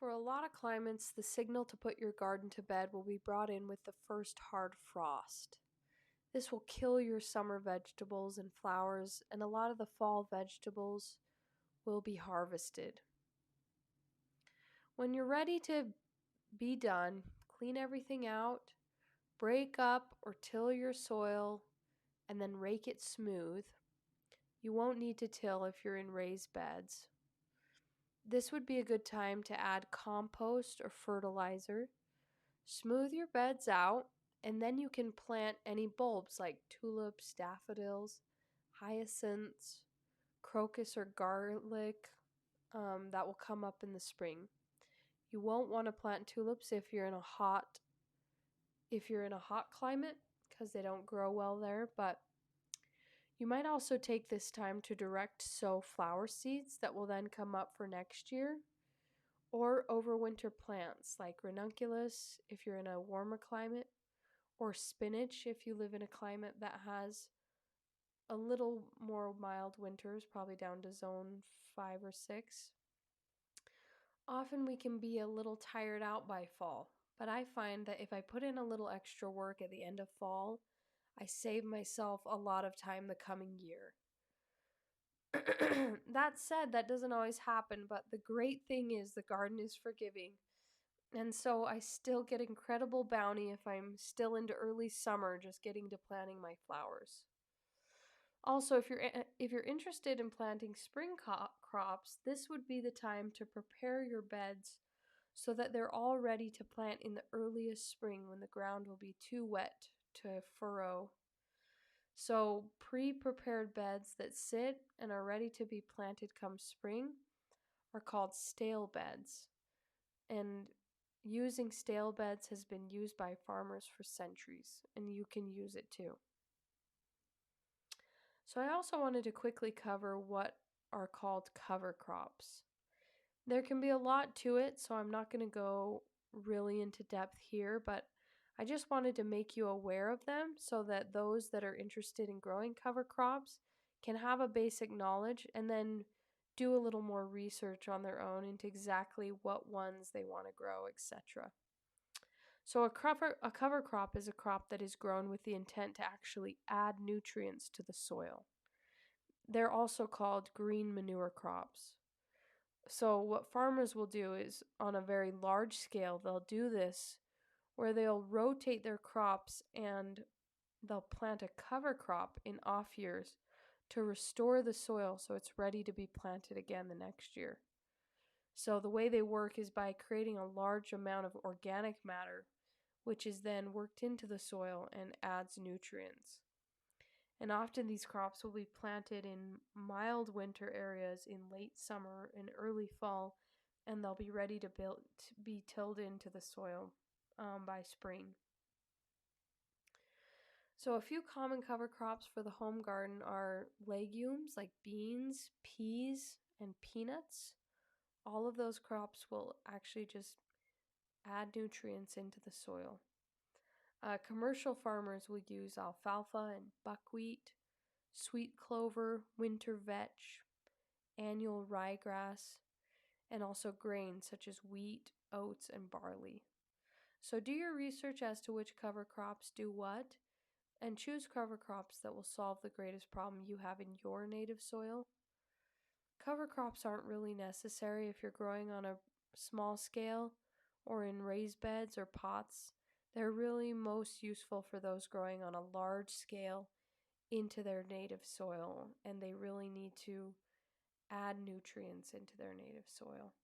For a lot of climates, the signal to put your garden to bed will be brought in with the first hard frost. This will kill your summer vegetables and flowers, and a lot of the fall vegetables will be harvested. When you're ready to be done, clean everything out, break up or till your soil, and then rake it smooth. You won't need to till if you're in raised beds. This would be a good time to add compost or fertilizer. Smooth your beds out, and then you can plant any bulbs like tulips, daffodils, hyacinths, crocus, or garlic that will come up in the spring. You won't want to plant tulips if you're in a hot climate because they don't grow well there, but you might also take this time to direct sow flower seeds that will then come up for next year, or overwinter plants like ranunculus if you're in a warmer climate, or spinach if you live in a climate that has a little more mild winters, probably down to zone 5 or 6. Often we can be a little tired out by fall, but I find that if I put in a little extra work at the end of fall, I save myself a lot of time the coming year. That said, that doesn't always happen, but the great thing is the garden is forgiving. And so I still get incredible bounty if I'm still into early summer just getting to planting my flowers. Also, if you're interested in planting spring crops, this would be the time to prepare your beds so that they're all ready to plant in the earliest spring when the ground will be too wet to furrow. So, pre-prepared beds that sit and are ready to be planted come spring are called stale beds. And using stale beds has been used by farmers for centuries, and you can use it too. So I also wanted to quickly cover what are called cover crops. There can be a lot to it, so I'm not going to go really into depth here, but I just wanted to make you aware of them so that those that are interested in growing cover crops can have a basic knowledge and then do a little more research on their own into exactly what ones they want to grow, etc. So a cover crop is a crop that is grown with the intent to actually add nutrients to the soil. They're also called green manure crops. So what farmers will do is on a very large scale, they'll do this where they'll rotate their crops and they'll plant a cover crop in off years to restore the soil so it's ready to be planted again the next year. So the way they work is by creating a large amount of organic matter, which is then worked into the soil and adds nutrients. And often these crops will be planted in mild winter areas in late summer and early fall, and they'll be ready to be tilled into the soil by spring. So a few common cover crops for the home garden are legumes like beans, peas, and peanuts. All of those crops will actually just add nutrients into the soil. Commercial farmers will use alfalfa and buckwheat, sweet clover, winter vetch, annual ryegrass, and also grains such as wheat, oats, and barley. So do your research as to which cover crops do what, and choose cover crops that will solve the greatest problem you have in your native soil. Cover crops aren't really necessary if you're growing on a small scale or in raised beds or pots. They're really most useful for those growing on a large scale into their native soil, and they really need to add nutrients into their native soil.